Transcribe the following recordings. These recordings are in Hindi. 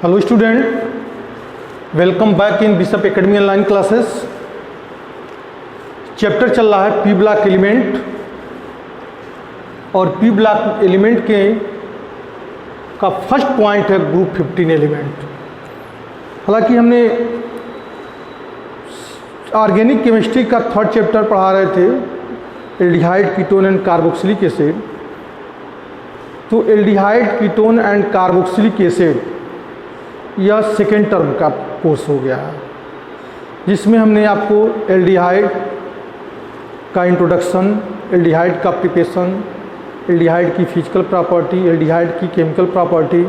Hello student, welcome back in Bishop Academy online classes. Chapter चल रहा है पी ब्लॉक एलिमेंट, और पी ब्लॉक एलिमेंट के का फर्स्ट पॉइंट है ग्रुप 15 एलिमेंट। हालांकि हमने ऑर्गेनिक केमिस्ट्री का थर्ड चैप्टर पढ़ा रहे थे, aldehyde, ketone and carboxylic acid. तो aldehyde, ketone and carboxylic acid यह सेकेंड टर्म का कोर्स हो गया है, जिसमें हमने आपको एल्डिहाइड का इंट्रोडक्शन, एल्डिहाइड का प्रिपरेशन, एल्डिहाइड की फिजिकल प्रॉपर्टी, एल्डिहाइड की केमिकल प्रॉपर्टी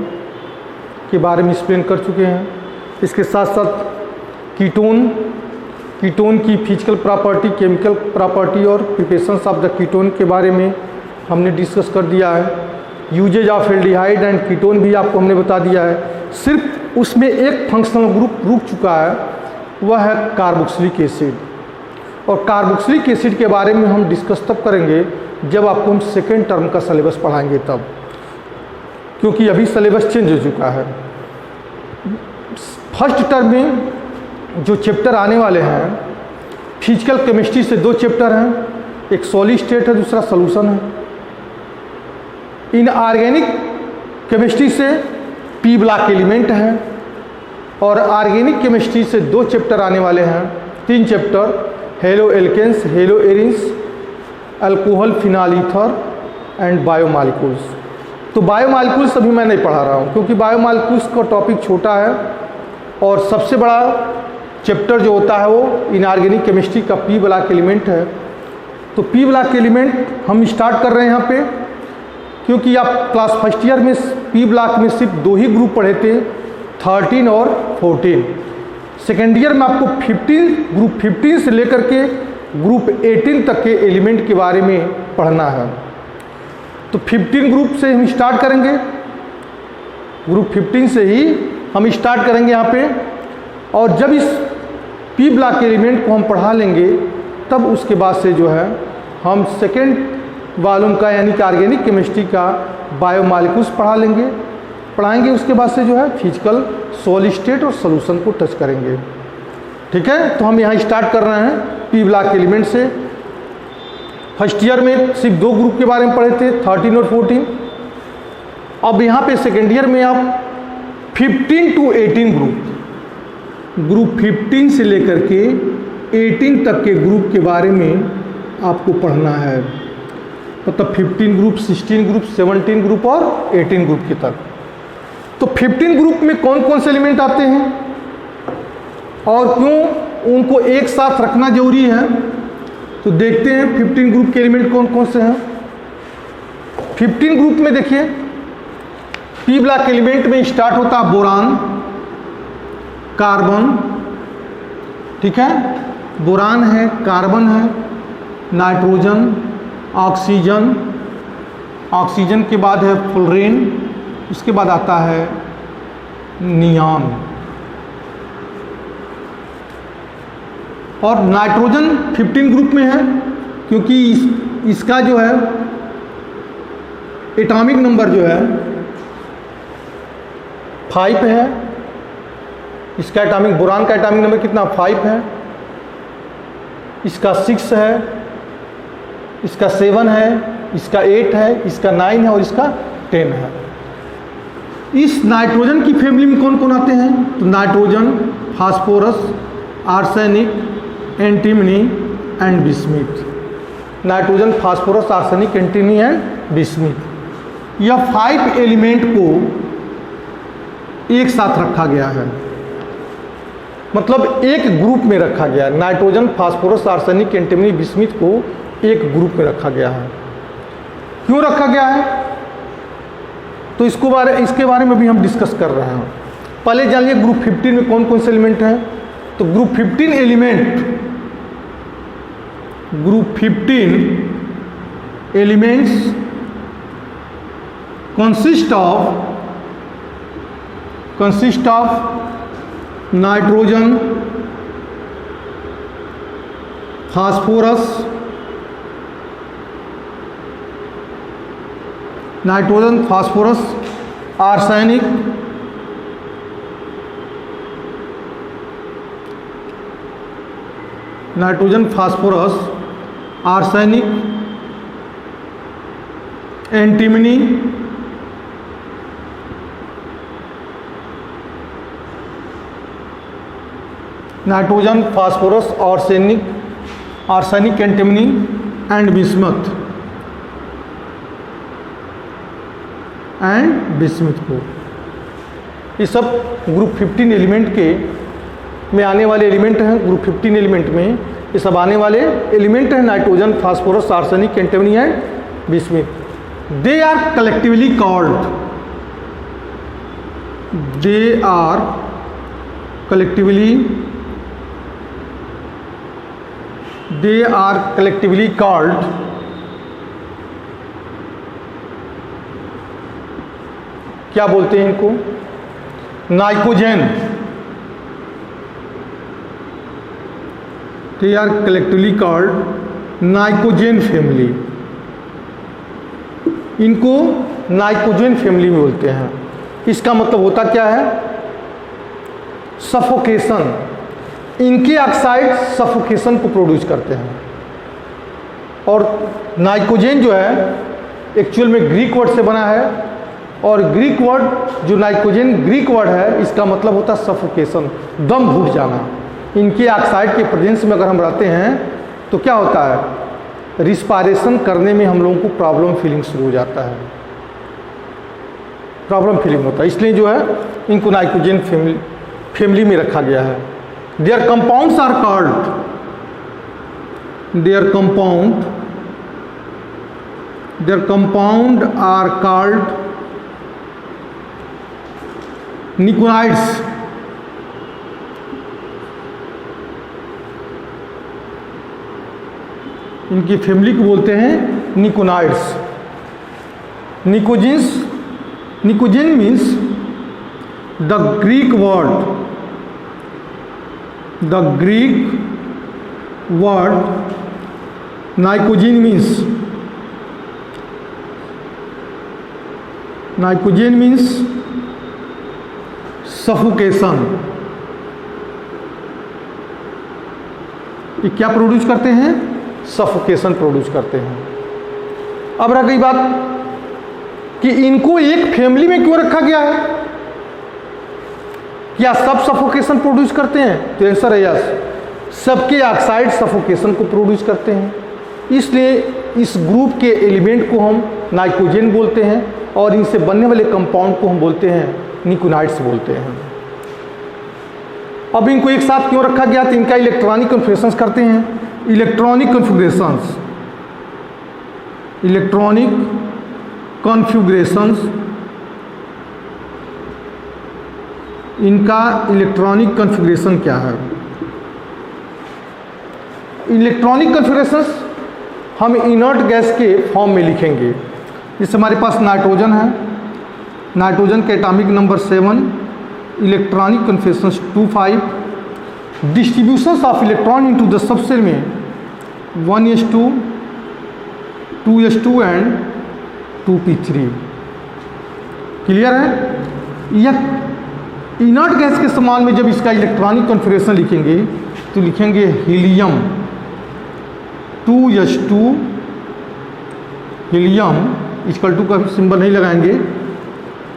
के बारे में एक्सप्लेन कर चुके हैं। इसके साथ साथ कीटोन की फिजिकल प्रॉपर्टी, केमिकल प्रॉपर्टी और प्रिपरेशंस ऑफ द कीटोन के बारे में हमने डिस्कस कर दिया है। Uses of aldehyde and ketone भी आपको हमने बता दिया है। सिर्फ उसमें एक फंक्शनल ग्रुप रुक चुका है, वह है कार्बोक्सिलिक एसिड। और कार्बोक्सिलिक एसिड के बारे में हम डिस्कस तब करेंगे जब आपको हम सेकेंड टर्म का सिलेबस पढ़ाएंगे तब, क्योंकि अभी सिलेबस चेंज हो चुका है। फर्स्ट टर्म में जो चैप्टर आने वाले हैं, फिजिकल केमिस्ट्री से दो चैप्टर हैं, एक सॉलिड स्टेट है, दूसरा सॉल्यूशन है। इन ऑर्गेनिक केमिस्ट्री से पी ब्लॉक एलिमेंट है, और ऑर्गेनिक केमिस्ट्री से दो चैप्टर आने वाले हैं, तीन chapter, halo alkanes, halo arenes, alcohol, phenol ether and biomolecules. तो बायोमॉलिक्यूल्स अभी मैं नहीं पढ़ा रहा हूँ, क्योंकि बायोमॉलिक्यूल्स का टॉपिक छोटा है, और सबसे बड़ा चैप्टर जो होता है वो इनऑर्गेनिक केमिस्ट्री का पी ब्लॉक एलिमेंट है। तो पी ब्लॉक एलिमेंट हम स्टार्ट कर रहे हैं यहाँ पे, क्योंकि आप क्लास फर्स्ट ईयर में पी ब्लॉक में सिर्फ दो ही ग्रुप पढ़े थे, 13 और 14। सेकेंड ईयर में आपको ग्रुप 15 से लेकर के ग्रुप 18 तक के एलिमेंट के बारे में पढ़ना है। तो 15 ग्रुप से हम स्टार्ट करेंगे, ग्रुप 15 से ही हम स्टार्ट करेंगे यहाँ पे। और जब इस पी ब्लॉक एलिमेंट को हम पढ़ा लेंगे, तब उसके बाद से जो है हम सेकेंड वॉल्यूम का, यानी कि ऑर्गेनिक केमिस्ट्री का बायोमॉलिक्यूल्स पढ़ाएंगे। उसके बाद से जो है फिजिकल, सॉलिड स्टेट और सॉल्यूशन को टच करेंगे। ठीक है, तो हम यहाँ स्टार्ट कर रहे हैं पी ब्लॉक एलिमेंट से। फर्स्ट ईयर में सिर्फ दो ग्रुप के बारे में पढ़े थे, 13 और 14। अब यहाँ पे सेकेंड ईयर में आप 15 to 18 ग्रुप 15 से लेकर के 18 तक के ग्रुप के बारे में आपको पढ़ना है। मतलब 15 ग्रुप, 16 ग्रुप, 17 ग्रुप और 18 ग्रुप की तक। तो 15 ग्रुप में कौन कौन से एलिमेंट आते हैं और क्यों उनको एक साथ रखना जरूरी है, तो देखते हैं 15 ग्रुप के एलिमेंट कौन कौन से हैं। 15 ग्रुप में देखिए, पी ब्लॉक एलिमेंट में स्टार्ट होता है बोरान, कार्बन, ठीक है, बोरान है, कार्बन है, नाइट्रोजन, ऑक्सीजन के बाद है फ्लोरीन, उसके बाद आता है नियॉन। और नाइट्रोजन 15 ग्रुप में है, क्योंकि इसका जो है एटॉमिक नंबर जो है 5 है। इसका एटॉमिक, बोरान का एटॉमिक नंबर कितना, 5 है। इसका 6 है, इसका 7 है, इसका 8 है, इसका 9 है और इसका 10 है। इस नाइट्रोजन की फैमिली में कौन कौन आते हैं, तो nitrogen, phosphorus, arsenic, antimony and bismuth. Nitrogen, phosphorus, arsenic, antimony and bismuth, यह 5 एलिमेंट को एक साथ रखा गया है। मतलब एक ग्रुप में रखा गया है। Nitrogen, phosphorus, arsenic, antimony, bismuth को एक ग्रुप में रखा गया है। क्यों रखा गया है, तो इसके बारे में भी हम डिस्कस कर रहे हैं। पहले जानिए ग्रुप 15 में कौन कौन से एलिमेंट हैं। तो group 15 elements consist of nitrogen, phosphorus, arsenic, nitrogen, phosphorus, arsenic, antimony, nitrogen, phosphorus, arsenic, antimony and bismuth को, ये सब ग्रुप 15 एलिमेंट के में आने वाले एलिमेंट हैं। ग्रुप 15 एलिमेंट में ये सब आने वाले एलिमेंट हैं, nitrogen, phosphorus, arsenic, antimony and bismuth. They are collectively called क्या बोलते हैं इनको? Pnicogen. They are collectively called pnicogen family. इनको नाइकोजेन फैमिली में बोलते हैं। इसका मतलब होता क्या है? सफोकेशन। इनके ऑक्साइड सफोकेशन को प्रोड्यूस करते हैं। और नाइकोजेन जो है एक्चुअल में ग्रीक वर्ड से बना है, और ग्रीक वर्ड जो नाइकोजेन ग्रीक वर्ड है, इसका मतलब होता है सफोकेशन, दम घुट जाना। इनके ऑक्साइड के प्रेजेंस में अगर हम रहते हैं तो क्या होता है? रिस्पायरेशन करने में हम लोगों को प्रॉब्लम फीलिंग शुरू हो जाता है, प्रॉब्लम फीलिंग होता है। इसलिए जो है इनको नाइकोजेन फैमिली में रखा गया है। Their compounds are called pnictides. इनकी फैमिली को बोलते हैं pnictides. Pnicogen means the Greek word pnicogen means suffocation. ये क्या प्रोड्यूस करते हैं? सफोकेशन प्रोड्यूस करते हैं। अब रह गई बात कि इनको एक फैमिली में क्यों रखा गया है? क्या सब सफोकेशन प्रोड्यूस करते हैं? तो आंसर है यस, सबके ऑक्साइड सफोकेशन को प्रोड्यूस करते हैं। इसलिए इस ग्रुप के एलिमेंट को हम नाइकोजेन बोलते हैं, और इनसे बनने वाले कंपाउंड को हम बोलते हैं निकोनाइड्स बोलते हैं। अब इनको एक साथ क्यों रखा गया? तो इनका इलेक्ट्रॉनिक कन्फिगरेशंस करते हैं। इलेक्ट्रॉनिक कन्फिगरेशंस इनका इलेक्ट्रॉनिक कन्फिगरेशन क्या है? इलेक्ट्रॉनिक कन्फिगरेशंस हम इनर्ट गैस के फॉर्म में लिखेंगे। जैसे हमारे पास नाइट्रोजन है, नाइट्रोजन के atomic number 7, electronic configurations 2,5, distributions of electron into the subshell में 1s2, 2s2 and 2p3। Clear है? यह इनर्ट गैस के समान में जब इसका इलेक्ट्रॉनिक कन्फिगरेशन लिखेंगे तो लिखेंगे helium 2s2, helium equal to का सिंबल नहीं लगाएंगे,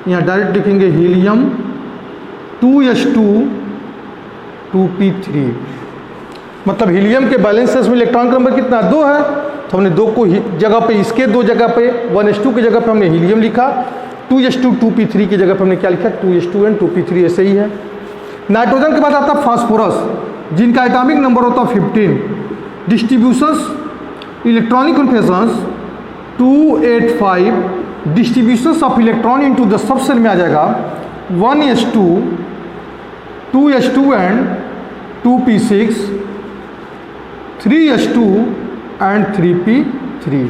यहाँ डायरेक्ट लिखेंगे हीलियम 2s2 2p3। मतलब हीलियम के बैलेंसेस में इलेक्ट्रॉन का नंबर कितना? 2 है। तो हमने 2 को जगह पे, इसके 2 जगह पे 1s2 की जगह पे हमने हीलियम लिखा, 2s2 2p3 की जगह पे हमने क्या लिखा? 2s2 and 2p3। ऐसे ही है। नाइट्रोजन के बाद आता है फास्फोरस, जिनका एटॉमिक नंबर होता है 15। Distributions electronic configurations 285, distributions of electron into the subshell में आ जाएगा 1s2, 2s2 and 2p6, 3s2 and 3p3।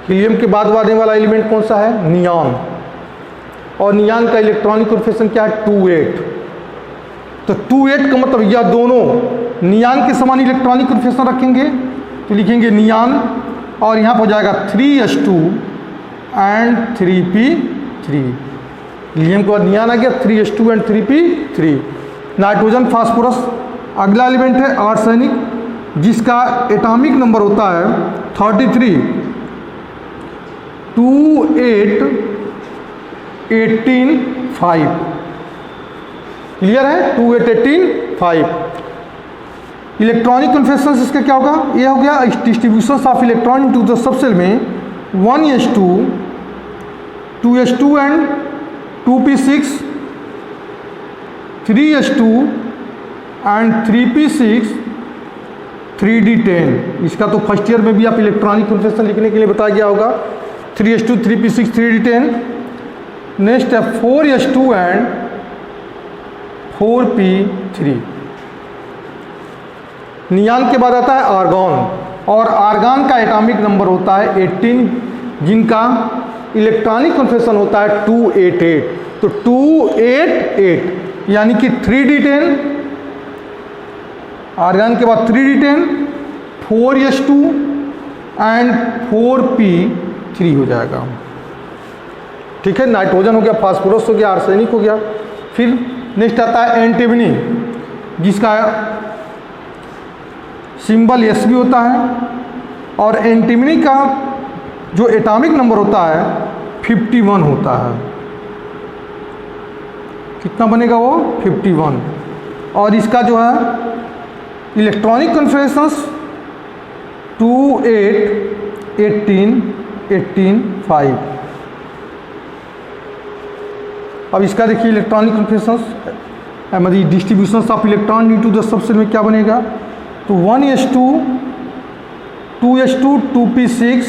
Helium के बाद आने वाला एलिमेंट कौन सा है? नियॉन। और नियॉन का इलेक्ट्रॉनिक कन्फिगरेशन क्या है? 2,8। तो 2,8 का मतलब यह दोनों नियॉन के समान इलेक्ट्रॉनिक कन्फिगरेशन रखेंगे तो लिखेंगे नियॉन, और यहाँ पर हो जाएगा 3s2 एंड 3p3। हीलियम के बाद नियॉन आ गया, 3s2 and 3p3। Nitrogen phosphorus अगला एलिमेंट है आर्सेनिक, जिसका एटॉमिक नंबर होता है 33, 2 8 18 5। क्लियर है? 2 8 18 5। इलेक्ट्रॉनिक कन्फेक्शंस इसका क्या होगा? ये हो गया distribution of electron to the subshell में 1s2, 2s2 and 2p6, 3s2 and 3p6, 3d10। इसका तो फर्स्ट ईयर में भी आप इलेक्ट्रॉनिक कन्फेक्शन लिखने के लिए बताया गया होगा। 3s2, 3p6, 3d10। नेक्स्ट है 4s2 एंड 4p3। नियान के बाद आता है आर्गॉन, और आर्गॉन का एटॉमिक नंबर होता है 18, जिनका इलेक्ट्रॉनिक कन्फेक्शन होता है 288। तो 288 यानी कि 3d10, आर्गॉन के बाद 3d10, 4s2 एंड 4p3 हो जाएगा। ठीक है, नाइट्रोजन हो गया, फास्फोरस हो गया, आर्सेनिक हो गया। फिर नेक्स्ट आता है एंटीमनी, जिसका सिंबल एस भी होता है, और एंटीमनी का जो एटॉमिक नंबर होता है 51 होता है। कितना बनेगा वो? 51। और इसका जो है इलेक्ट्रॉनिक कन्फेक्शंस 2 8 18 18 5। अब इसका देखिए इलेक्ट्रॉनिक कन्फेक्शंस मतलब distribution of electron into the subshell में क्या बनेगा? तो 1s2, 2s2, 2p6,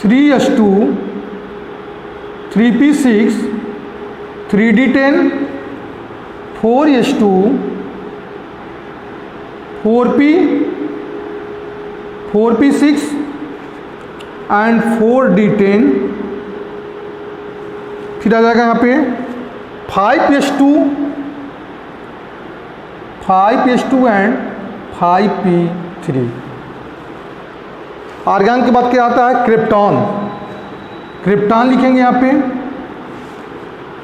3s2, 3p6, 3d10, 4s2, 4p6 and 4d10। फिर आ जाएगा यहाँ पे 5s2 एंड 5p3। आर्गन के बाद क्या आता है? क्रिप्टॉन। क्रिप्टॉन लिखेंगे यहाँ पे,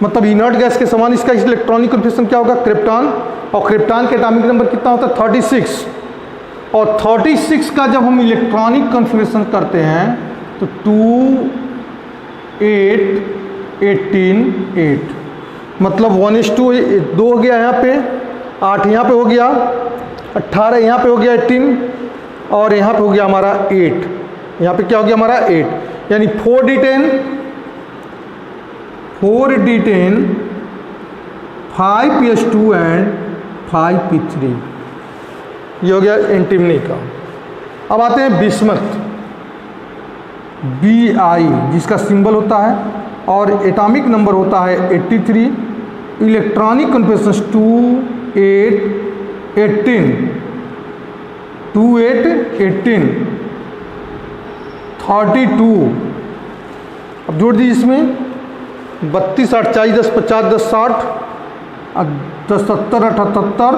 मतलब इनर्ट गैस के समान इसका इलेक्ट्रॉनिक कन्फेक्शन क्या होगा? क्रिप्टॉन। और क्रिप्टॉन के एटॉमिक नंबर कितना होता है? 36। और 36 का जब हम इलेक्ट्रॉनिक कन्फिग्रेशन करते हैं तो 2 8 18 8, मतलब 1s2 2 हो गया यहाँ पे, 8 यहाँ पे हो गया, 18 यहाँ पे हो गया 18, और यहाँ पे हो गया हमारा 8। यहाँ पे क्या हो गया हमारा? 8। यानी 4d10, 5s2 एंड 5p3। ये हो गया एंटीमनी का। अब आते हैं बिस्मथ, Bi, जिसका सिंबल होता है और एटॉमिक नंबर होता है 83। इलेक्ट्रॉनिक कन्फेक्शंस 2 8 18, 2 8 18, 32। अब जोड़ दीजिए इसमें 32 8 40 10 50 10 60 10 70 78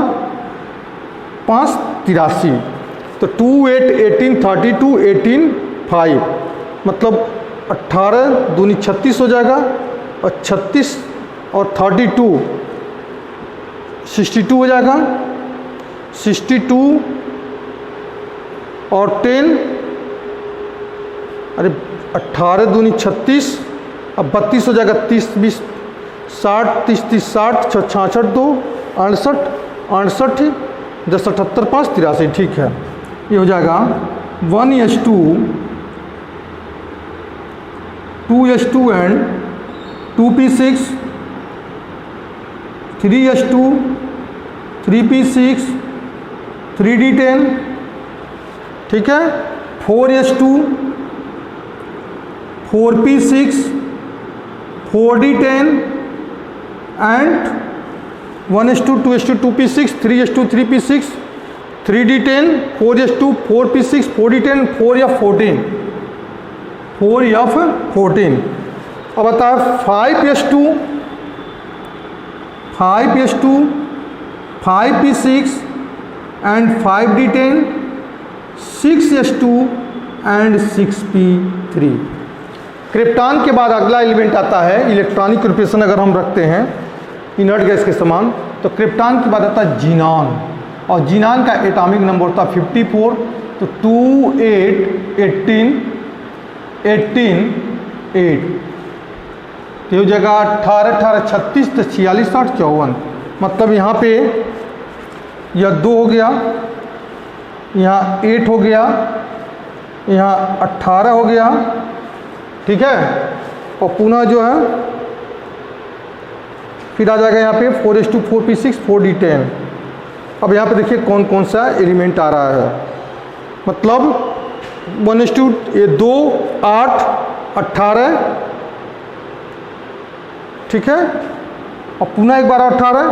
5 83। तो 2 8 18 32 18 5, मतलब 18 दूनी 36 हो जाएगा, और 36 और 32 62 हो जाएगा, 62 और 10, अरे 18 दूनी 36, अब 32 हो जाएगा, 30 20 60 30 30 60 66 2 68 68 10 78 5 83। ठीक है, ये हो जाएगा 1s2 2s2 and 2p6, 3s2 3p6 3d10। ठीक है, 4s2 4p6 4d10 and 1s2 2s2 2p6 3s2 3p6 3d10 4s2 4p6 4d10 4f14 4f14। अब आता है 5s2 5p6 and 5d10 6s2 and 6p3। Krypton के बाद अगला एलिमेंट आता है इलेक्ट्रॉनिक कन्फिग्रेशन अगर हम रखते हैं इनर्ट गैस के समान। तो क्रिप्टॉन के बाद आता है जीनॉन, और जीनॉन का एटॉमिक नंबर होता है 54। तो 2 8 18 18 8, तो ये जगह 18 18 36 तो 46 60 54, मतलब यहाँ पे यह 2 हो गया, यहाँ 8 हो गया, यहाँ 18 हो गया, ठीक है। और पुनः जो है फिर आ जाएगा यहाँ पे 4s2 4p6 4d10। अब यहाँ पे देखिए कौन कौन सा एलिमेंट आ रहा है, मतलब 1s2 ये 2 8 18, ठीक है। और पुनः एक बार 18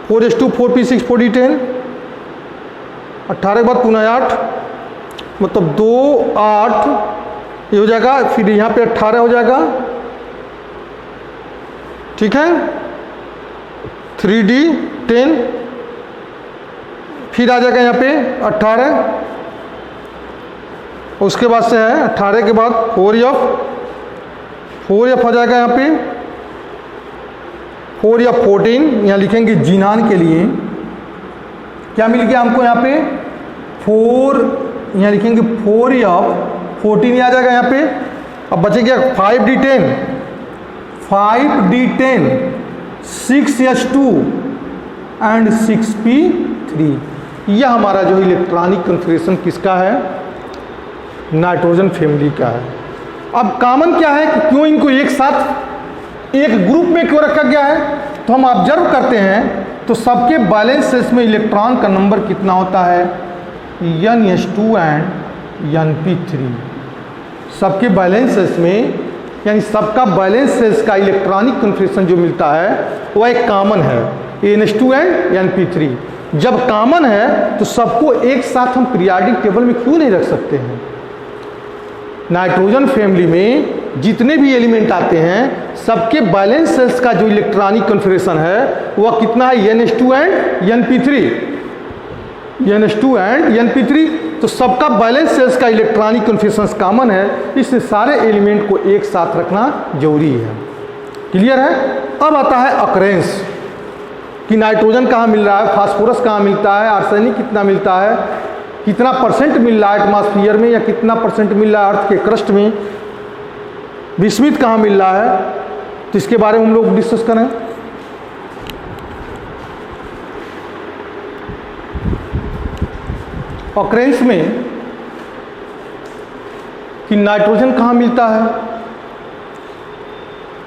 4s2 4p6 4d10, 18 के बाद पुनः 8, मतलब 2 8 ये हो जाएगा, फिर यहाँ पे 18 हो जाएगा, ठीक है। 3d10, फिर आ जाएगा यहाँ पे 18, उसके बाद से है 18 के बाद 4f हो जाएगा यहाँ पे 4 या 14, यहाँ लिखेंगे जीनान के लिए क्या मिल गया हमको यहाँ पे 4, यहाँ लिखेंगे 4f 14 आ जाएगा यहाँ पे। अब बचे क्या 5d10 6s2 एंड 6p3। यह हमारा जो इलेक्ट्रॉनिक कन्फिगरेशन किसका है, नाइट्रोजन फैमिली का है। अब कॉमन क्या है कि क्यों इनको एक साथ एक ग्रुप में क्यों रखा गया है, तो हम ऑब्जर्व करते हैं तो सबके बैलेंस सेल्स में इलेक्ट्रॉन का नंबर कितना होता है, Ns2 एंड Np3। सबके बैलेंस सेल्स में, यानी सबका बैलेंस सेल्स का इलेक्ट्रॉनिक कन्फिगरेशन जो मिलता है वह एक कॉमन है, Ns2 एंड Np3। जब कॉमन है तो सबको एक साथ हम पीरियोडिक टेबल में क्यों नहीं रख सकते हैं। नाइट्रोजन फैमिली में जितने भी एलिमेंट आते हैं सबके बैलेंस सेल्स का जो इलेक्ट्रॉनिक कन्फिगरेशन है वह कितना है, Ns2 and Np3, Ns2 and Np3। तो सबका बैलेंस सेल्स का इलेक्ट्रॉनिक कन्फिगरेशन कॉमन है, इसलिए सारे एलिमेंट को एक साथ रखना जरूरी है। क्लियर है। अब आता है अकरेंस कि नाइट्रोजन कहाँ मिल रहा है, फास्फोरस कहाँ मिलता है, आर्सेनिक कितना मिलता है, कितना परसेंट मिल रहा है एटमॉस्फेयर में, या कितना परसेंट मिल रहा है अर्थ के क्रस्ट में, विस्मित कहाँ मिल रहा है, तो इसके बारे में हम लोग डिस्कस करें। ऑकरेंस में कि नाइट्रोजन कहाँ मिलता है,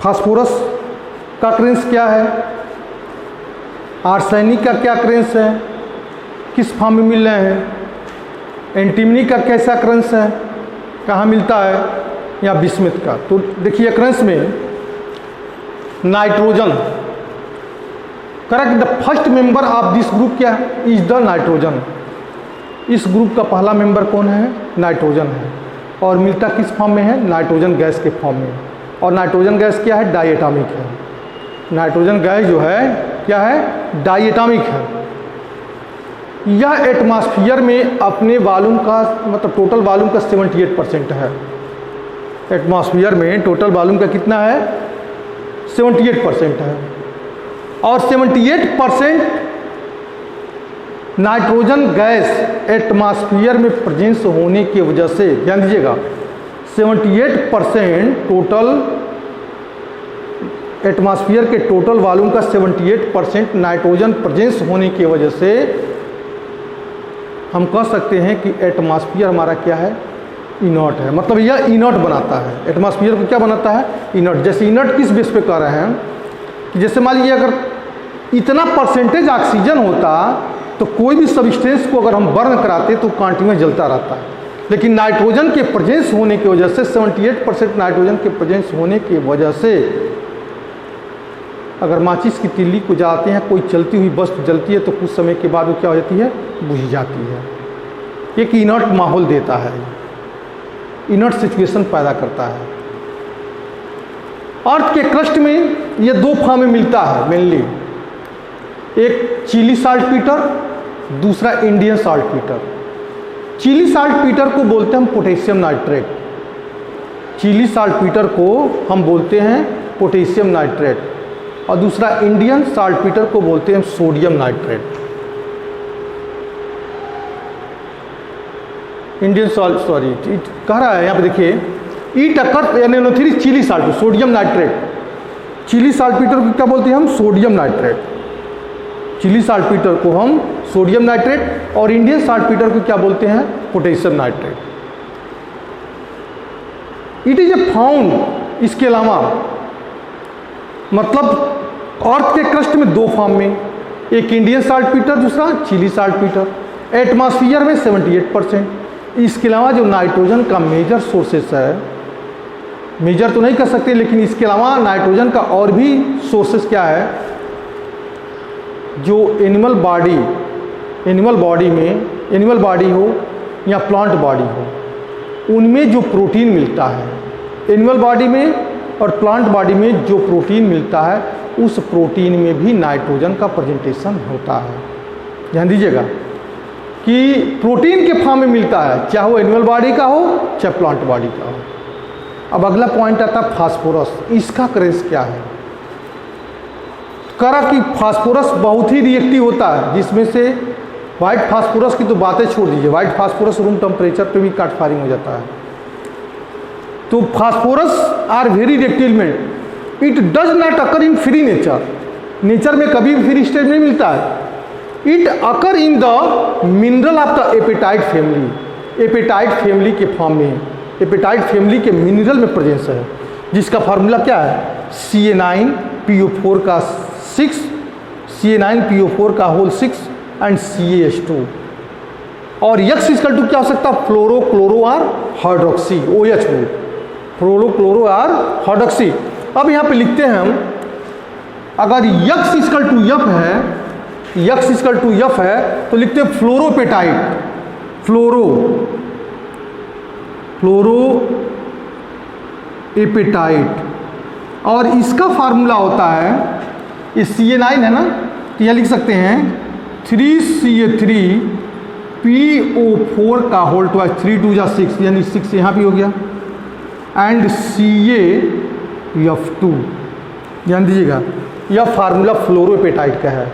फास्फोरस का ऑकरेंस क्या है, आर्सेनिक का क्या ऑकरेंस है, किस फॉर्म में मिल रहे हैं, एंटीमनी का कैसा ऑकरेंस है, कहाँ मिलता है, या विस्मित का। तो देखिए ऑकरेंस में nitrogen correct, the first member of this group क्या है, इज द नाइट्रोजन। इस ग्रुप का पहला मेंबर कौन है, नाइट्रोजन है, और मिलता किस फॉर्म में है, नाइट्रोजन गैस के फॉर्म में। और नाइट्रोजन गैस क्या है, डाइएटॉमिक है। नाइट्रोजन गैस जो है क्या है, डाइएटॉमिक है। यह एटमॉस्फेयर में अपने वॉल्यूम का मतलब टोटल वॉल्यूम का 78% है। एटमॉस्फेयर में टोटल वॉल्यूम का कितना है, 78% है। और 78% नाइट्रोजन गैस एटमॉस्फेयर में प्रेजेंस होने की वजह से, ध्यान दीजिएगा, 78% टोटल एटमॉस्फेयर के टोटल वॉल्यूम का 78% नाइट्रोजन प्रेजेंस होने की वजह से हम कह सकते हैं कि एटमॉस्फेयर हमारा क्या है, इनर्ट है। मतलब यह इनर्ट बनाता है, एटमॉस्फेयर को क्या बनाता है, इनर्ट। जैसे इनर्ट किस बेस पे कह रहे हैं कि जैसे मान लीजिए अगर इतना परसेंटेज ऑक्सीजन होता तो कोई भी सब्सटेंस को अगर हम बर्न कराते तो कंटिन्यूस जलता रहता है। लेकिन नाइट्रोजन के प्रेजेंस होने की वजह से 78% नाइट्रोजन के प्रेजेंस होने की वजह से अगर माचिस की तिल्ली को जलाते हैं, कोई चलती हुई वस्तु जलती है तो कुछ समय के बाद वो क्या हो जाती है, बुझ जाती है। एक इनर्ट माहौल देता है, इनर्ट सिचुएशन पैदा करता है। अर्थ के क्रस्ट में ये दो फॉर्म में मिलता है मेनली, एक चिली साल्टपीटर, दूसरा इंडियन साल्टपीटर। चिली साल्टपीटर को बोलते हैं हम पोटेशियम नाइट्रेट, चिली साल्टपीटर को हम बोलते हैं पोटेशियम नाइट्रेट। और दूसरा इंडियन साल्टपीटर को बोलते हैं sodium nitrate. Indian salt sorry कह रहा है यहाँ पे देखिए, it occur NaNO3 Chile salt sodium nitrate. Chile saltpetre को क्या बोलते हैं हम? Sodium nitrate. चिली साल्टपीटर को हम सोडियम नाइट्रेट और इंडियन साल्टपीटर को क्या बोलते हैं? Potassium nitrate. It is a found, इसके अलावा मतलब अर्थ के क्रस्ट में दो फॉर्म में, एक इंडियन साल्टपीटर, दूसरा चिली साल्टपीटर। एटमॉस्फेयर में 78%। इसके अलावा जो नाइट्रोजन का मेजर सोर्सेस है, मेजर तो नहीं कर सकते, लेकिन इसके अलावा नाइट्रोजन का और भी सोर्सेस क्या है? जो एनिमल बॉडी हो या प्लांट बॉडी हो, उनमें जो प्रोटीन मिलता है, एनिमल बॉडी में और प्लांट बॉडी में जो प्रोटीन मिलता है, उस प्रोटीन में भी नाइट्रोजन का प्रेजेंटेशन होता है। ध्यान दीजिएगा कि प्रोटीन के फॉर्म में मिलता है, चाहे वो एनिमल बॉडी का हो चाहे प्लांट बॉडी का हो। अब अगला पॉइंट आता है फास्फोरस। इसका करेंस क्या है? करा कि फास्फोरस बहुत ही रिएक्टिव होता है, जिसमें से वाइट फास्फोरस की तो बातें छोड़ दीजिए, वाइट फास्फोरस रूम टेम्परेचर पे भी काट फायरिंग हो जाता है। तो phosphorus are very reactive element. It does not occur in free nature. Nature में कभी भी फ्री स्टेट नहीं मिलता है। It occur in the mineral of the apatite family. Apatite family के फॉर्म में, एपेटाइट फैमिली के मिनरल में प्रेजेंस है, जिसका फार्मूला क्या है? Ca9PO4 का 6, Ca9PO4 का होल 6 एंड CaH2। और X इक्वल टू क्या हो सकता है? Fluoro chloro are hydroxy, OH में फ्लोरो क्लोरो आर हाइड्रोक्सी। अब यहाँ पे लिखते हैं हम, अगर X इक्वल टू F है, X इक्वल टू F है तो लिखते हैं फ्लोरोपेटाइट, फ्लोरो एपेटाइट। और इसका फार्मूला होता है, ये Ca9 है ना, तो यह लिख सकते हैं 3Ca3PO4 का होल ट्वाइस, 3 2 जा 6, यानी 6 यहाँ भी हो गया, एंड CaF2। ध्यान दीजिएगा, यह फार्मूला फ्लोरोपेटाइट का है।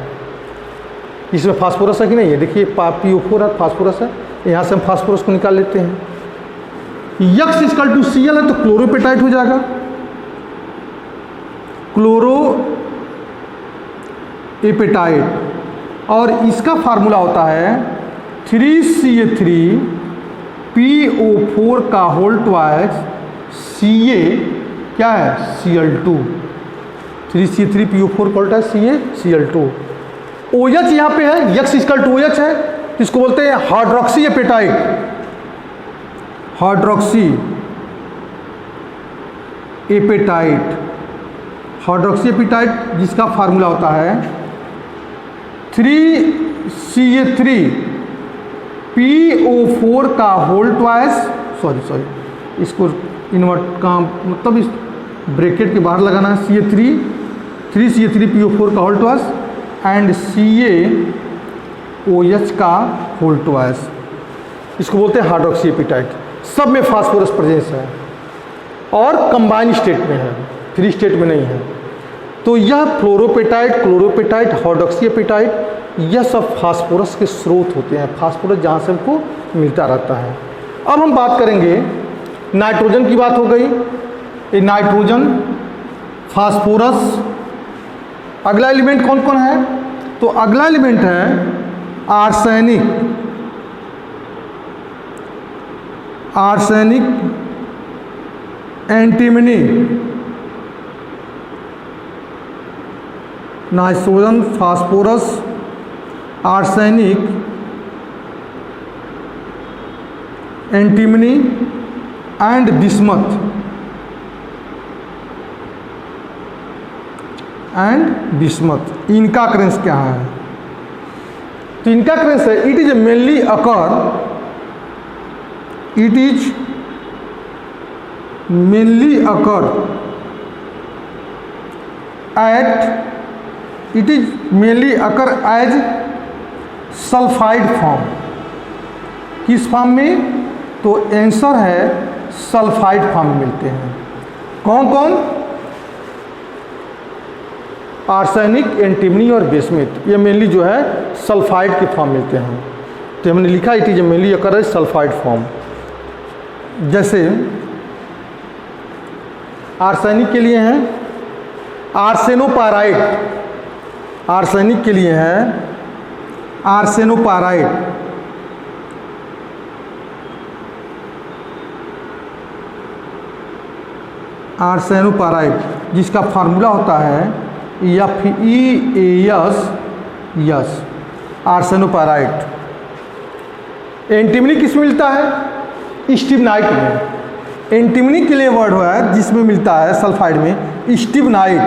इसमें फास्फोरस है कि नहीं है? देखिए PO4 है, फास्फोरस है, यहाँ से हम फास्फोरस को निकाल लेते हैं। X इक्वल टू Cl है तो क्लोरोपेटाइट हो जाएगा, क्लोरो एपेटाइट। और इसका फार्मूला होता है 3Ca3PO4 का होल ट्वाइस Ca क्या है? Cl2। 3Ca3PO4 का होल ट्वाइस Cl2। OH यहाँ पे है, X इक्वल टू OH है, इसको बोलते हैं हाइड्रोक्सी एपेटाइट, हाइड्रोक्सी एपेटाइट, जिसका फार्मूला होता है 3Ca3PO4 का होल ट्वाइस, सॉरी इसको इन्वर्ट का मतलब इस ब्रैकेट के बाहर लगाना है,3Ca3PO4 का होल ट्वाइस एंड CaOH का होल ट्वाइस, इसको बोलते हैं हाइड्रोक्सी एपेटाइट। सब में फास्फोरस प्रेजेंस है और कंबाइंड स्टेट में है, फ्री स्टेट में नहीं है। तो यह फ्लोरोपेटाइट, क्लोरोपेटाइट, हाइड्रोक्सी एपेटाइट, यह सब फास्फोरस के स्रोत होते हैं, फास्फोरस जहाँ से हमको मिलता रहता है। अब हम बात करेंगे, नाइट्रोजन की बात हो गई, ये नाइट्रोजन, फास्फोरस। अगला एलिमेंट कौन कौन है? तो अगला एलिमेंट है arsenic, antimony, nitrogen, phosphorus, arsenic, antimony and bismuth, इनका करेंस क्या है? तो इनका करेंस है, it is mainly occur as sulphide form. किस फॉर्म में? तो आंसर है सल्फाइड फॉर्म में मिलते हैं। कौन कौन? आर्सेनिक, एंटीमनी और बिस्मिथ, ये मेनली जो है सल्फाइड के फॉर्म मिलते हैं। तो हमने लिखा it is mainly occur sulphide form. जैसे आर्सेनिक के लिए हैं आर्सेनोपाराइड, आर्सेनिक के लिए है आर्सेनोपाराइड, आर्सेनोपाराइड जिसका फार्मूला होता है FeAS, आर्सेनोपाराइड। एंटीमनी किस में मिलता है? स्टिबनाइट में। एंटीमनी के लिए वर्ड हुआ है जिसमें मिलता है सल्फाइड में स्टिबनाइट,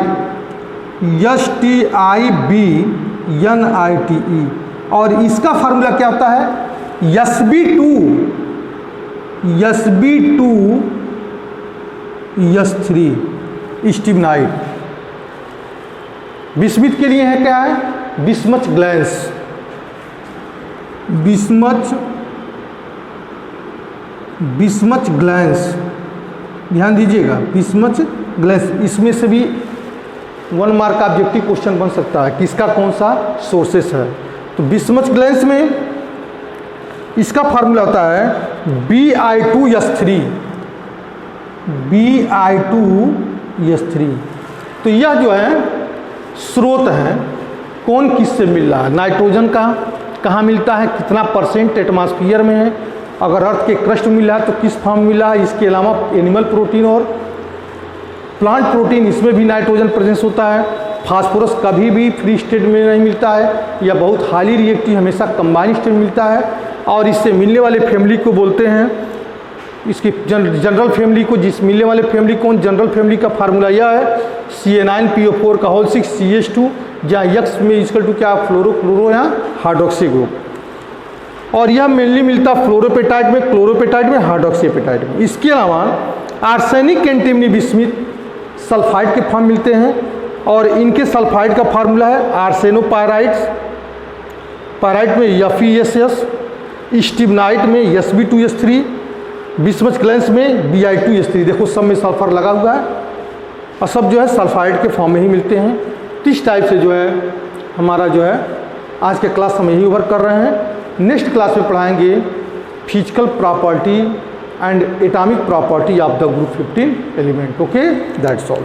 STIBNITE, और इसका फार्मूला क्या होता है? SB2S3 stibnite. बिस्मिथ के लिए है क्या है? बिस्मथ ग्लैंस, बिस्मथ ग्लैंस, ध्यान दीजिएगा, बिस्मथ ग्लैंस। इसमें से भी 1 मार्क का ऑब्जेक्टिव क्वेश्चन बन सकता है कि इसका कौन सा सोर्सेस है। तो बिस्मथ ग्लैंस में इसका फार्मूला होता है Bi2S3, Bi2S3। तो यह जो है स्रोत है, कौन किस से मिल रहा है? नाइट्रोजन का कहाँ मिलता है, कितना % एटमॉस्फेयर में है, अगर अर्थ के क्रस्ट में मिला है तो किस फॉर्म में मिला है। इसके अलावा एनिमल प्रोटीन और प्लांट प्रोटीन, इसमें भी नाइट्रोजन प्रेजेंस होता है। फास्फोरस कभी भी फ्री स्टेट में नहीं मिलता है, या बहुत हाईली रिएक्टिव हमेशा कंबाइंड स्टेट में मिलता है। और इससे मिलने वाले फैमिली को बोलते हैं, इसकी जनरल फैमिली को, जिस मिलने वाले फैमिली कौन, जनरल फैमिली का फार्मूला यह है CA9PO4 का होल 6 CH2, जहाँ X में इक्वल टू क्या, फ्लोरो या हाइड्रोक्सी ग्रुप। और यह मेनली मिलता फ्लोरोपेटाइट में, क्लोरोपेटाइट में, हाइड्रोक्सीपेटाइट में। इसके अलावा आर्सेनिक, एंटीमनी, बिस्मिथ सल्फाइड के फॉर्म मिलते हैं, और इनके सल्फाइड का फार्मूला है आर्सेनोपाराइड्स, पाराइड में FeSS, स्टिबनाइट में SB2S3, बिस्मथ ग्लैंस में Bi2S3। देखो सब में सल्फर लगा हुआ है, और सब जो है सल्फाइड के फॉर्म में ही मिलते हैं। तो इस टाइप से जो है हमारा जो है आज के क्लास हम यही वर्क कर रहे हैं। नेक्स्ट क्लास में पढ़ाएंगे physical property and atomic property of the group 15 element. Okay, that's all.